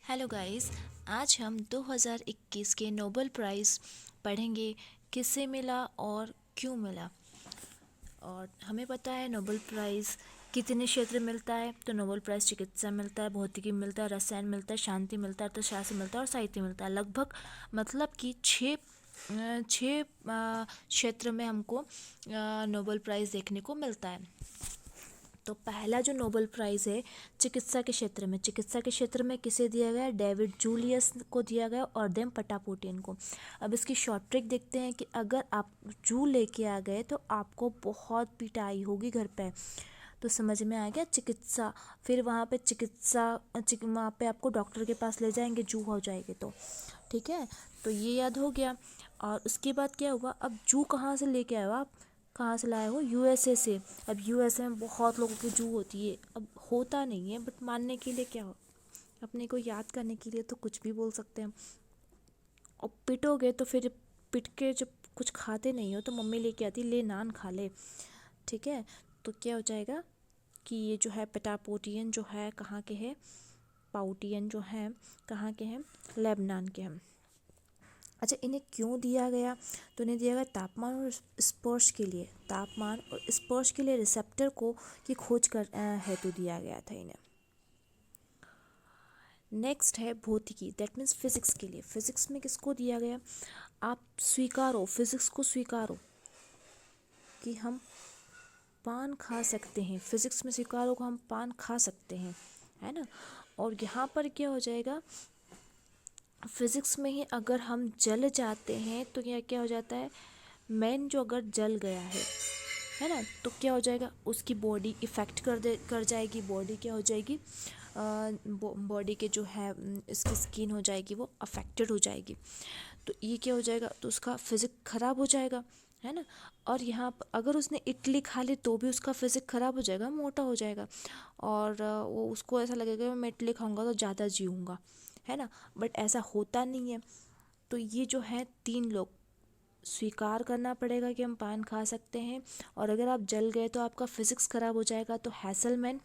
Hello guys. आज हम 2021 के नोबेल प्राइज़ पढ़ेंगे, किसे मिला और क्यों मिला। और हमें पता है नोबेल प्राइज़ कितने क्षेत्र में मिलता है। तो नोबेल प्राइज़ चिकित्सा मिलता है, भौतिकी मिलता है, रसायन मिलता है, शांति मिलता है, अर्थशास्त्र मिलता है और साहित्य मिलता है। लगभग मतलब कि छः क्षेत्र में हमको नोबेल प्राइज़ देखने को मिलता है। तो पहला जो नोबेल प्राइज़ है चिकित्सा के क्षेत्र में किसे दिया गया? डेविड जूलियस को दिया गया और देम पटापोटियन को। अब इसकी शॉर्ट ट्रिक देखते हैं कि अगर आप जू लेके आ गए तो आपको बहुत पिटाई होगी घर पे। तो समझ में आ गया चिकित्सा। फिर वहाँ पे वहाँ पे आपको डॉक्टर के पास ले जाएंगे जू हो जाएगी तो ठीक है। तो ये याद हो गया। और उसके बाद क्या हुआ? अब जू कहाँ से लेके आए हो आप? कहाँ से लाए हो? यूएसए से। अब यूएसए में बहुत लोगों की जू होती है। अब होता नहीं है बट मानने के लिए क्या हो, अपने को याद करने के लिए तो कुछ भी बोल सकते हैं। और पिटोगे तो फिर पिट के जब कुछ खाते नहीं हो तो मम्मी लेके आती, ले नान खा ले। ठीक है। तो क्या हो जाएगा कि ये जो है पेटापोटियन जो है कहाँ के हैं? पाउटियन जो है कहाँ के हैं? लेबनान के हैं। अच्छा, इन्हें क्यों दिया गया? तो इन्हें दिया गया तापमान और स्पर्श के लिए। तापमान और स्पर्श के लिए रिसेप्टर को की खोज कर हेतु दिया गया था इन्हें। नेक्स्ट है भौतिकी, दैट मीन्स फिजिक्स के लिए। फिजिक्स में किसको दिया गया? आप स्वीकारो, फिजिक्स को स्वीकारो कि हम पान खा सकते हैं। फिजिक्स में स्वीकारो को हम पान खा सकते हैं, है ना। और यहाँ पर क्या हो जाएगा? फिजिक्स में ही अगर हम जल जाते हैं तो यह क्या हो जाता है? मैन जो अगर जल गया है ना, तो क्या हो जाएगा? उसकी बॉडी इफ़ेक्ट कर जाएगी। बॉडी क्या हो जाएगी? बॉडी के जो है इसकी स्किन हो जाएगी वो अफेक्टेड हो जाएगी। तो ये क्या हो जाएगा? तो उसका फिजिक्स ख़राब हो जाएगा, है ना। और यहाँ पर अगर उसने इडली खा ली तो भी उसका फिजिक्स ख़राब हो जाएगा, मोटा हो जाएगा। और वो उसको ऐसा लगेगा मैं इडली खाऊंगा तो ज़्यादा जीऊँगा, है ना। बट ऐसा होता नहीं है। तो ये जो है तीन लोग स्वीकार करना पड़ेगा कि हम पान खा सकते हैं। और अगर आप जल गए तो आपका फिजिक्स ख़राब हो जाएगा। तो हैसलमैन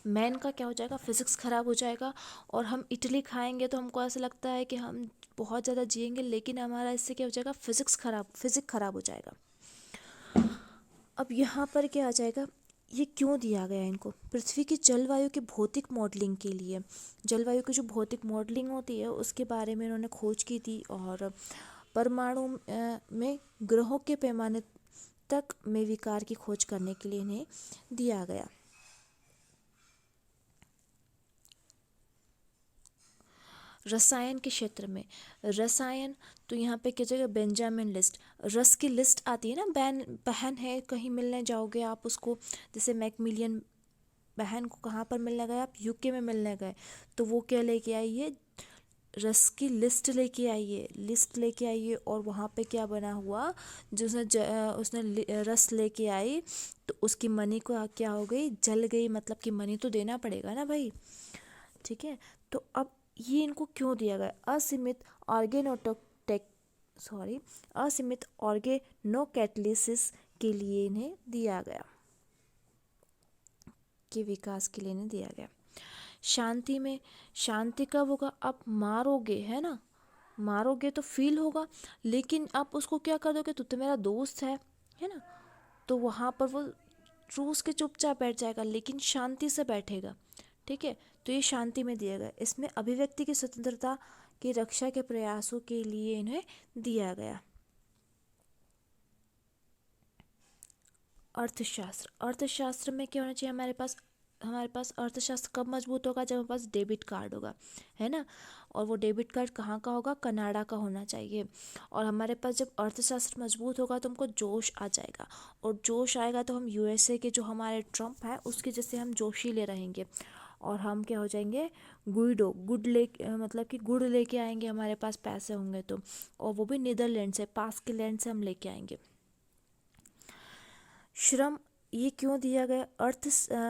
मैन का क्या हो जाएगा? फिजिक्स ख़राब हो जाएगा। और हम इडली खाएंगे तो हमको ऐसा लगता है कि हम बहुत ज़्यादा जिएंगे, लेकिन हमारा इससे क्या हो जाएगा? फिजिक्स ख़राब हो जाएगा। अब यहाँ पर क्या आ जाएगा? ये क्यों दिया गया इनको? पृथ्वी की जलवायु की भौतिक मॉडलिंग के लिए। जलवायु की जो भौतिक मॉडलिंग होती है उसके बारे में इन्होंने खोज की थी। और परमाणु में ग्रहों के पैमाने तक में विकार की खोज करने के लिए इन्हें दिया गया। रसायन के क्षेत्र में रसायन, तो यहाँ पे क्या जगह? Benjamin list. रस की लिस्ट आती है ना, बहन है कहीं मिलने जाओगे आप उसको, जैसे मैकमिलियन बहन को कहाँ पर मिलने गए? आप यूके में मिलने गए। तो वो क्या लेके आई है? रस की लिस्ट लेके आई है। और वहाँ पे क्या बना हुआ? जो उसने रस लेके आई तो उसकी मनी को क्या हो गई? जल गई। मतलब कि मनी तो देना पड़ेगा ना भाई। ठीक है। तो अब ये इनको क्यों दिया गया? असीमित ऑर्गेनोकैटलिसिस के लिए इन्हें दिया गया, के विकास के लिए इन्हें दिया गया। शांति में, शांति कब होगा? आप मारोगे, है ना, मारोगे तो फील होगा, लेकिन आप उसको क्या कर दोगे? तो मेरा दोस्त है ना। तो वहाँ पर वो रूस के चुपचाप बैठ जाएगा, लेकिन शांति से बैठेगा। ठीक है। तो ये शांति में दिया गया। इसमें अभिव्यक्ति की स्वतंत्रता की रक्षा के प्रयासों के लिए इन्हें दिया गया। अर्थशास्त्र में क्या होना चाहिए हमारे पास अर्थशास्त्र कब मजबूत होगा? जब हमारे पास डेबिट कार्ड होगा, है ना। और वो डेबिट कार्ड कहाँ का होगा? कनाडा का होना चाहिए। और हमारे पास जब अर्थशास्त्र मजबूत होगा तो हमको जोश आ जाएगा। और जोश आएगा तो हम यूएसए के जो हमारे ट्रम्प है उसके जैसे हम जोशीले रहेंगे। और हम क्या हो जाएंगे? मतलब कि गुड़ लेके आएंगे, हमारे पास पैसे होंगे तो। और वो भी नीदरलैंड से, पास के लैंड से हम लेके आएंगे। श्रम, ये क्यों दिया गया?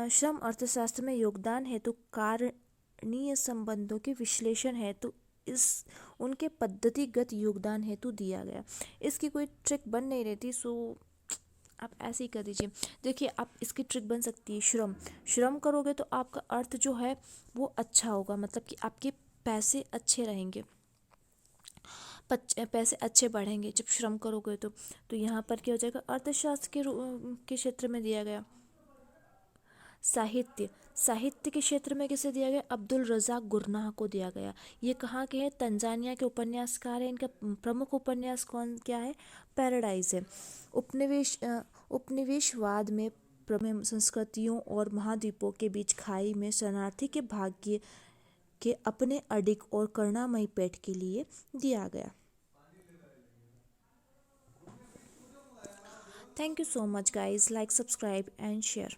श्रम अर्थशास्त्र में योगदान हेतु कारणीय संबंधों के विश्लेषण हेतु इस उनके पद्धतिगत योगदान हेतु दिया गया। इसकी कोई ट्रिक बन नहीं रही थी, सो आप ऐसे ही कर दीजिए। देखिए आप इसकी ट्रिक बन सकती है श्रम। श्रम करोगे तो आपका अर्थ जो है वो अच्छा होगा, मतलब कि आपके पैसे अच्छे रहेंगे, पैसे अच्छे बढ़ेंगे जब श्रम करोगे तो यहाँ पर क्या हो जाएगा, अर्थशास्त्र के क्षेत्र में दिया गया। साहित्य, साहित्य के क्षेत्र में किसे दिया गया, अब्दुल रज़ाक गुरनाह को दिया गया। ये कहाँ के हैं, तंजानिया के उपन्यासकार हैं। इनका प्रमुख उपन्यास कौन क्या है, पैराडाइज है। उपनिवेशवाद में संस्कृतियों और महाद्वीपों के बीच खाई में शरणार्थी के भाग्य के अपने अडिग और करुणामयी पेट के लिए दिया गया। Thank you so much guys, like subscribe and share.